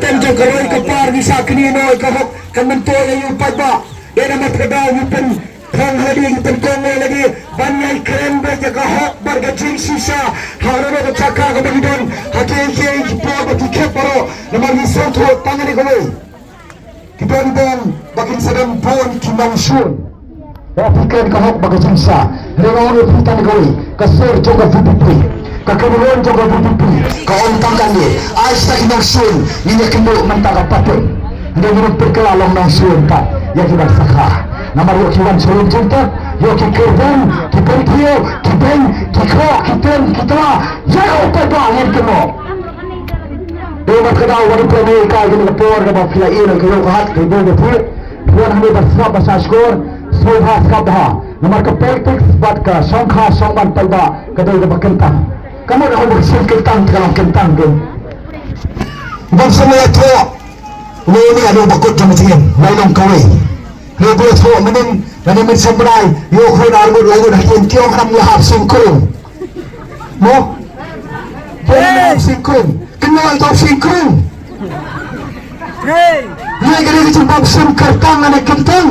Patan jo karoi kapar bisa kini noi kahok kamanto yang pada dia nama terdaw yupen thang hadi yupen kongo lagi banyak keren berjaga hok bergajing sisa harana bercakap kemudian hakiki kita bagi keparo nama misal tu tangan ini kita dan bagi sedang pun kimangsun Rafikan kahok bergajing sisa renong kita negoi kasur juga VPP Kakaruan jaga BPP kaon tangkan dia Aisyah kimangsun ini kembali mentara patun dia menurut perkelalong nangsun tak yang kita sakha nama yuk kiwan suruh jumpa yuk kikerban kipertio kipen kikro kiten kita jauh perbangin kemo dia berkedau wadi Amerika gini lepor dapat filain kaya kahat kaya betul tuan kami bersama bahasa skor soha skabha nomor ke politik sebat ke songkha songban palba kedai dapat kentang kamu dah bersin kentang dalam kentang tu bangsa maya tua ini ada bakut jam macam lain kawai lepas tu menim sembrai yo kau nargut lagu dah tiang ham lahap singkung mo singkung kenal tak singkung ni kena dijumpa sim kentang ane kentang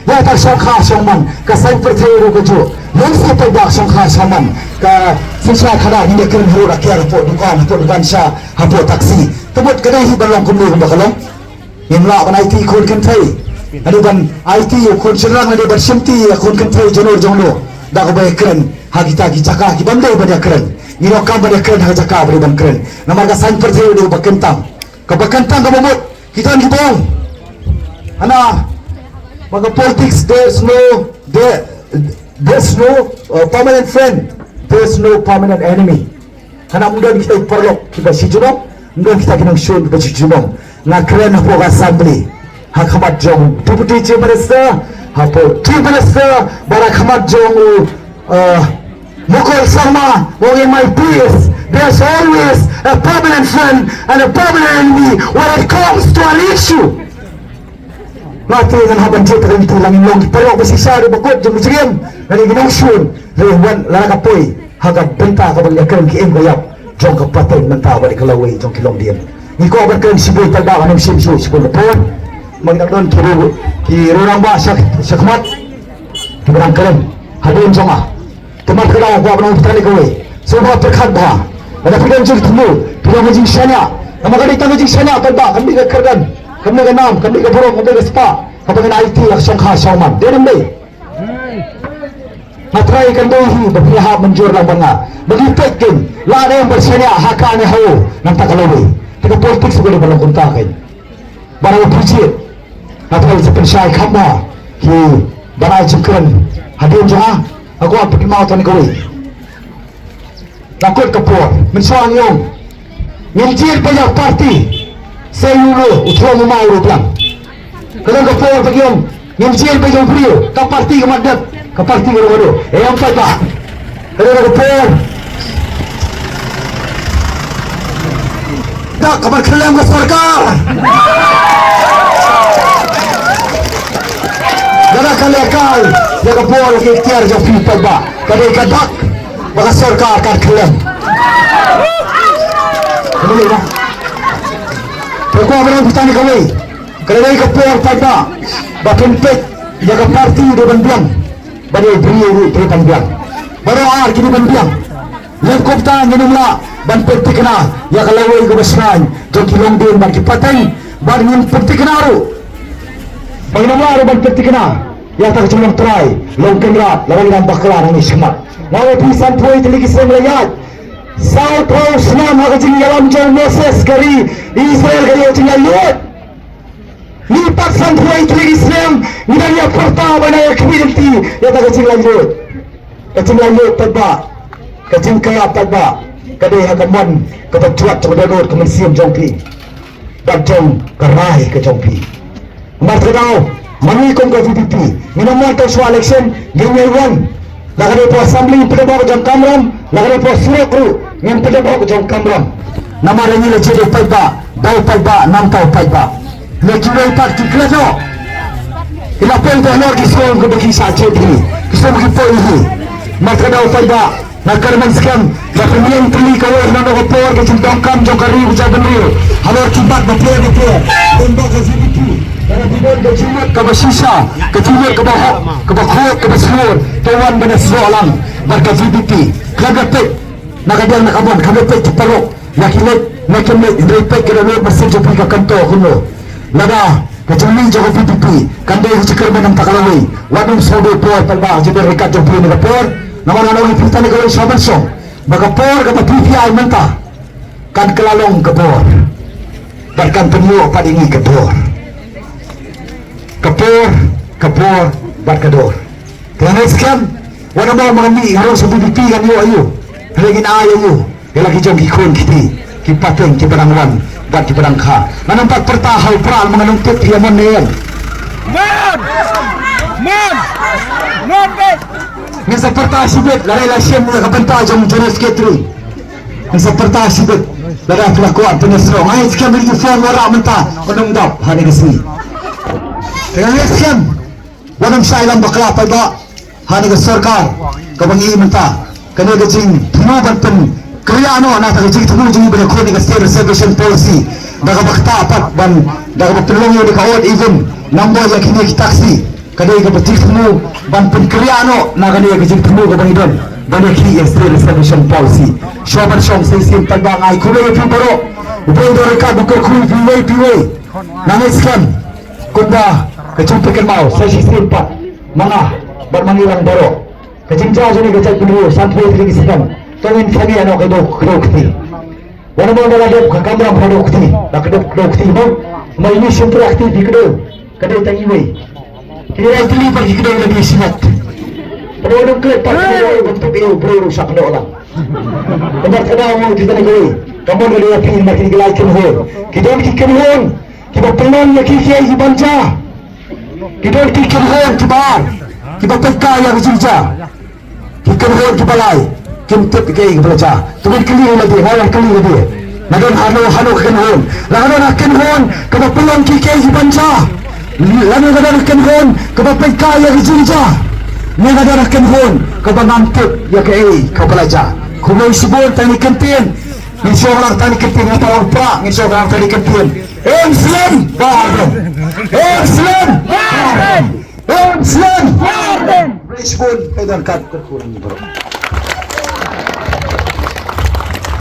ya tak songkha songman kasai percaya rujuk yang siapa dah songkha songman ka sisa kada ni kena huru rakyat hapot dukan sah hapot taksi tebut kena hi balong kumni kumbakalong yang lah kan IT kon kan thay ada ban IT kon serang ada ban simti kon kan thay jonor jonglo dah ko bay keren hagita ki caka ki bandai bada keren ni rokam bada keren ha caka bari ban keren namar ka san percaya do bakentang ka bakentang ka momot kita ni bong ana mga politics there's no permanent friend there's no permanent enemy kana mudah kita perlok kita si junong mudah kita kinang show kita si junong na keren hapo assembly hakamat jong deputy chief minister hapo chief minister barak hamat jong Mukul Sharma in my peace there's always a permanent friend and a permanent enemy when it comes to an issue mati dengan haban cita dan tulang inong perok bersisa di bakut jom jeriam dari ginong sun rewan lara kapoi hagap benta ka bagya keren ki em goyap jong ka patay menta balik kalaway jong kilong diem ni ko abar keren siboy tagba kanem simsu siboy kapon magdagdon kiro ki rorang ba sakmat kibarang keren hadin jonga teman kelaw ko abang kita ni kowe sebab terkhat ba ada pidan jil temu pidan majing syana nama kali tang majing syana tagba kami ka kerdan kami ka nam kami ka buruk kami ka spa kapag na IT ak songkha songman denam dei matrai kan dohi berpihak menjur lang banga bagi pekin la ada yang bersenya hakane ho nang takalawi kita politik sudah balong kuntakin barang pujit matrai sepen syai khamba ki barai cukran hadin jaha aku apik mau tan kowe takut kapur mensuang yong ngirjir banyak parti sayulo utro mo mau lang kalau kapur bagi yong ngirjir banyak brio ka parti kamadat ka parti garo yang pada kalau kapur dak kabar kelam ke sarkar Dada kalekal jaga bola ke ikhtiar jo FIFA ba kadai kadak baka sarkar kan kelam ini ba ko abang pitani kawai kadai ka por pada bakin pet jaga parti do bandiang bani brio do bandiang baru ar kini bandiang lek kopta nginumla ban petikna ya kalawai ko basran jo kilong din makipatay ban ngin petikna ro Bagaimana ban petikna ya tak cuma try long kamera lawan dengan baklar ini semat lawan pisan tuai teligi semlayat South House nam hagajing yalam jauh Moses kari Israel kari ojing ayat lipat san tuai teligi sem nidanya porta banaya community ya tak kajing lanjut tadba kajing kaya tadba kadai hagaman kepecuat cokdador kemensiam jongpi bajong kerai ke jongpi Martedao mani kong ka VPP minamon to sa election ginyawan lagare po assembly pedabo jang kamram lagare po surekru ngem pedabo jang kamram namara ni le jede paiba dai paiba nam tau paiba le jure pat ki klejo ila pen to lor ki son ko baki sa jedi ki son ki po hi Martedao paiba Nagkarman scam. Gapimiyang tuli kawal na nakapor ke cintongkam jong kari ucapan rio. Halor kibat bapir. Tembak ke CBP. Karena timur ke cimat ke basisa. Ke timur ke bahok. Ke bakhot ke basur. Tuan benda seolang. Barka CBP. Kagapit. Nakadang nakabon. Kagapit ciparok. Yakilit. Nakilit. Repek ke dalam bersih jopi ke kantor kuno. Naga. Kecumi joko PPP. Kandai hujikar menang takalawai. Wadum sodo puar palbah. Jibar rekat jopi negapor. Naman anong ipita ni gawin sa banso magapor kata PPI mentah kan kelalong kapor bahkan penuh padingi kapor barkador kaya sekian wala mo mangani harus sa PPP kan ayo halingin ayo lagi jong gikon kiti kipateng kiparangwan buat kiparang ka manampat pertahal pral mga nungtut hiyamon na yan yang seperti sibet lari lasiem mula kapenta jom jenis ketri yang seperti sibet lari pelakuan penyesrong ay sekian beli phone warak mentah penungdap hari kesini dengan sekian wadam syailam bakla pada hari ke sarkar kabangi mentah kena gajing penuban pen kriano na ta gajing temu jing benda koni ke state reservation policy daga bakta apat ban daga betulong yo dikaot even number yakini taksi kadai ke betik temu ban penkriano na kadai ke jing temu ke bangidon banyak ki state reservation policy shoban shong sesim terbang ai kulo pi baro upai do reka buka kui piwai nangiskan kunda kecumpikan mau sesi simpat mana bermangilang baro kecingca jeni kecak kudu sampai lagi sekan tongin fani ano kedo kti wana mo na dok kamera phado kti la kedo kti mo mai ni simpra kti dikdo kadai tangiwai kira tili pergi kedai lagi sihat. Perlu klip pergi untuk itu perlu rusak doang. Tempat kedai mau kita negeri. Kamu dari api makin gelai kenhon. Kita kenhon. Kita pelan lagi kiai banja. Kita kenhon kibar. Kita peka yang jinja. Kita kenhon kibalai. Kita kiai belajar. Tuan keli lagi, orang keli lagi. Nagan hano kenhon. Lagan kenhon. Kita pelan kiai banja. Lalu kadang kenhon kebapai kaya jinja. Ni kadang kenhon kebangantuk ya ke kau belajar. Kumai sebut tani kentin. Ni seorang tani kentin atau orang prak ni seorang tani kentin. Islam badan. Islam badan. Islam badan. Respon pedan kat kurang bro.